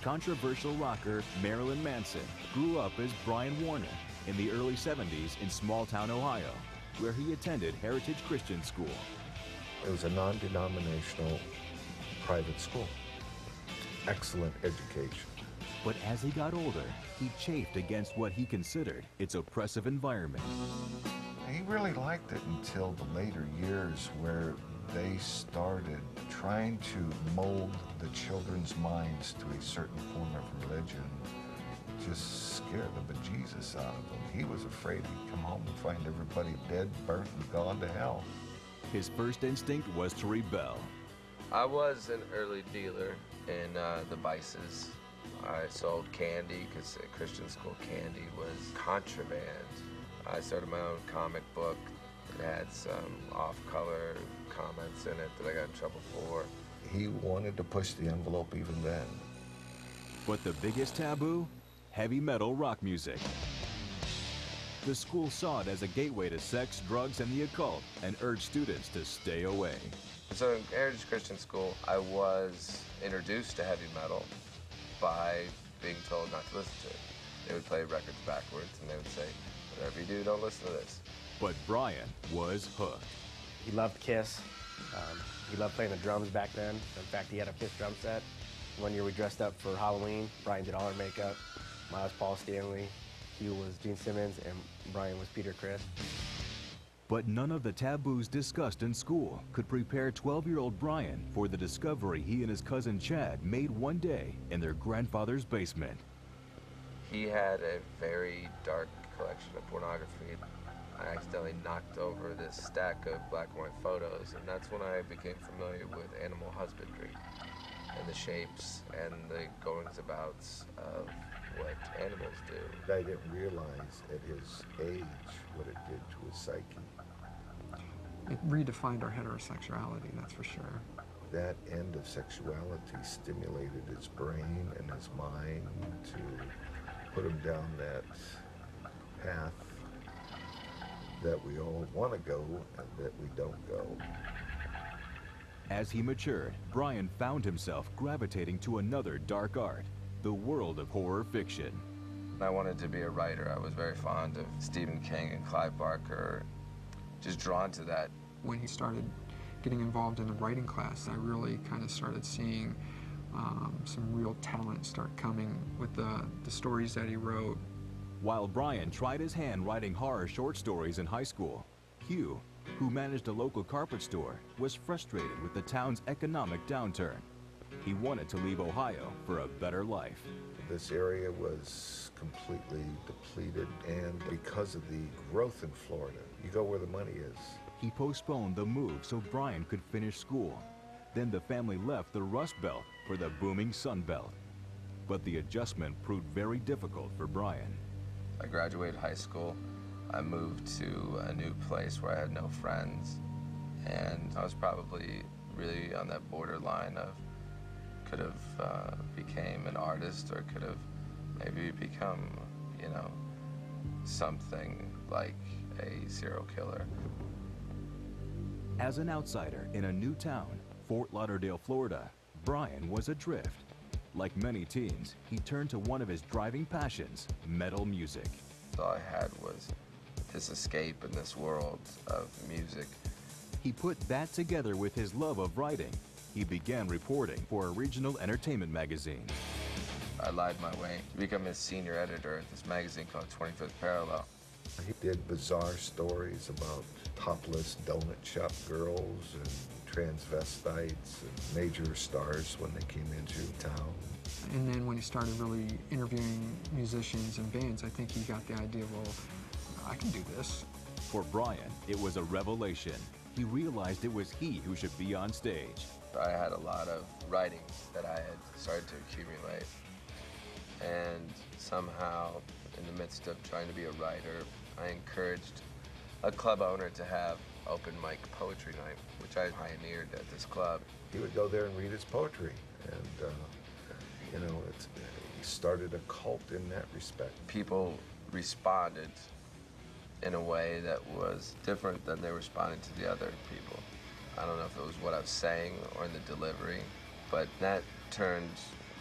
Controversial rocker Marilyn Manson grew up as Brian Warner in the early 70s in small-town Ohio, where he attended Heritage Christian School. It was a non-denominational private school. Excellent education. But as he got older, he chafed against what he considered its oppressive environment. He really liked it until the later years where they started trying to mold the children's minds to a certain form of religion. Just scared the bejesus out of him. He was afraid he'd come home and find everybody dead, burnt, and gone to hell. His first instinct was to rebel. I was an early dealer in the vices. I sold candy because at Christian school candy was contraband. I started my own comic book. It had some off-color comments in it that I got in trouble for. He wanted to push the envelope even then. But the biggest taboo? Heavy metal rock music. The school saw it as a gateway to sex, drugs, and the occult, and urged students to stay away. So in Heritage Christian School, I was introduced to heavy metal by being told not to listen to it. They would play records backwards, and they would say, whatever you do, don't listen to this. But Brian was hooked. He loved Kiss. He loved playing the drums back then. In fact, he had a Kiss drum set. One year we dressed up for Halloween. Brian did all our makeup. I was Paul Stanley. Hugh was Gene Simmons, and Brian was Peter Criss. But none of the taboos discussed in school could prepare 12-year-old Brian for the discovery he and his cousin Chad made one day in their grandfather's basement. He had a very dark collection of pornography. I accidentally knocked over this stack of black and white photos, and that's when I became familiar with animal husbandry and the shapes and the goings-abouts of what animals do. I didn't realize at his age what it did to his psyche. It redefined our heterosexuality, that's for sure. That end of sexuality stimulated his brain and his mind to put him down that path that we all want to go and that we don't go. As he matured, Brian found himself gravitating to another dark art, the world of horror fiction. I wanted to be a writer. I was very fond of Stephen King and Clive Barker, just drawn to that. When he started getting involved in the writing class, I really kind of started seeing some real talent start coming with the stories that he wrote. While Brian tried his hand writing horror short stories in high school, Hugh, who managed a local carpet store, was frustrated with the town's economic downturn. He wanted to leave Ohio for a better life. This area was completely depleted, and because of the growth in Florida, you go where the money is. He postponed the move so Brian could finish school. Then the family left the Rust Belt for the booming Sun Belt. But the adjustment proved very difficult for Brian. I graduated high school. I moved to a new place where I had no friends, and I was probably really on that borderline of could have became an artist or could have maybe become, you know, something like a serial killer. As an outsider in a new town, Fort Lauderdale, Florida, Brian was adrift. Like many teens, he turned to one of his driving passions, metal music. All I had was this escape in this world of music. He put that together with his love of writing. He began reporting for a regional entertainment magazine. I lied my way to become a senior editor at this magazine called 25th Parallel. He did bizarre stories about topless donut shop girls and transvestites and major stars when they came into town. And then when he started really interviewing musicians and bands, I think he got the idea, well, I can do this. For Brian, it was a revelation. He realized it was he who should be on stage. I had a lot of writing that I had started to accumulate. And somehow, in the midst of trying to be a writer, I encouraged a club owner to have open mic poetry night, which I pioneered at this club. He would go there and read his poetry, and you know, he started a cult in that respect. People responded in a way that was different than they responded to the other people. I don't know if it was what I was saying or in the delivery, but that turned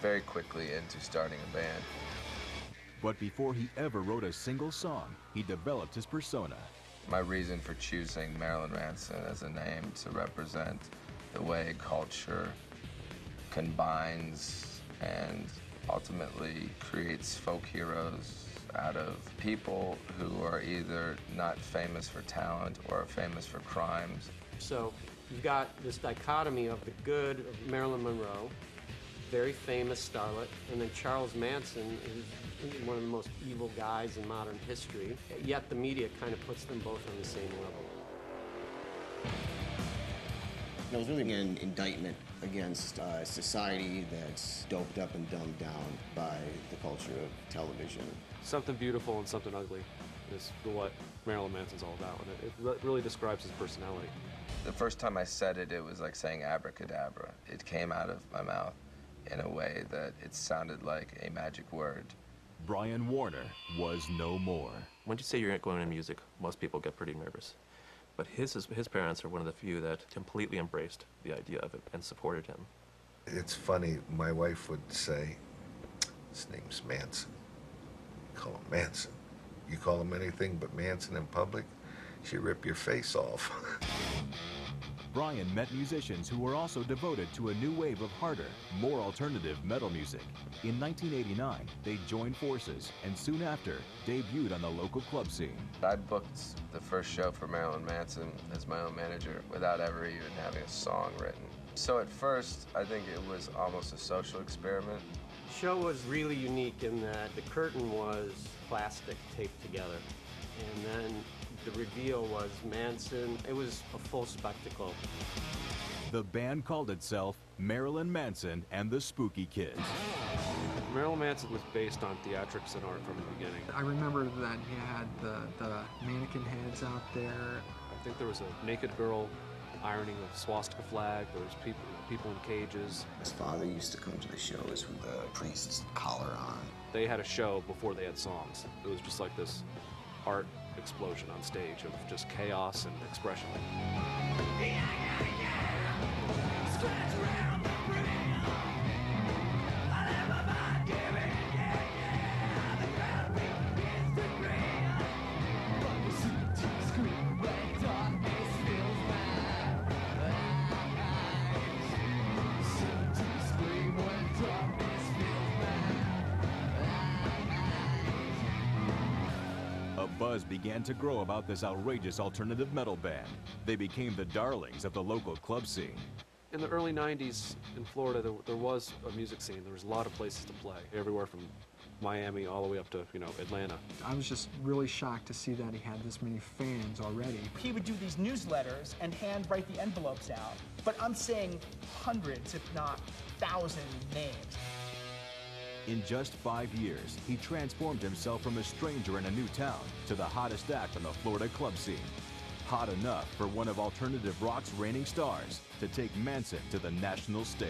very quickly into starting a band. But before he ever wrote a single song, he developed his persona. My reason for choosing Marilyn Manson as a name to represent the way culture combines and ultimately creates folk heroes out of people who are either not famous for talent or famous for crimes. So you've got this dichotomy of the good of Marilyn Monroe, very famous starlet, and then Charles Manson is one of the most evil guys in modern history, yet the media kind of puts them both on the same level. It was really an indictment against a society that's doped up and dumbed down by the culture of television. Something beautiful and something ugly is what Marilyn Manson's all about, and it really describes his personality. The first time I said it, it was like saying abracadabra. It came out of my mouth in a way that it sounded like a magic word. Brian Warner was no more. When you say you're going into music, most people get pretty nervous. But his parents are one of the few that completely embraced the idea of it and supported him. It's funny, my wife would say, his name's Manson. Call him Manson. You call him anything but Manson in public, she'd rip your face off. Brian met musicians who were also devoted to a new wave of harder, more alternative metal music. In 1989, they joined forces and soon after debuted on the local club scene. I booked the first show for Marilyn Manson as my own manager without ever even having a song written. So at first, I think it was almost a social experiment. The show was really unique in that the curtain was plastic taped together, and then the reveal was Manson. It was a full spectacle. The band called itself Marilyn Manson and the Spooky Kids. Marilyn Manson was based on theatrics and art from the beginning. I remember that he had the mannequin heads out there. I think there was a naked girl ironing a swastika flag. There was people in cages. His father used to come to the shows with a priest's collar on. They had a show before they had songs. It was just like this art explosion on stage of just chaos and expression. A buzz began to grow about this outrageous alternative metal band. They became the darlings of the local club scene. In the early 90s in Florida, there was a music scene. There was a lot of places to play, everywhere from Miami all the way up to, Atlanta. I was just really shocked to see that he had this many fans already. He would do these newsletters and handwrite the envelopes out, but I'm saying hundreds, if not thousands, names. In just 5 years, he transformed himself from a stranger in a new town to the hottest act on the Florida club scene. Hot enough for one of alternative rock's reigning stars to take Manson to the national stage.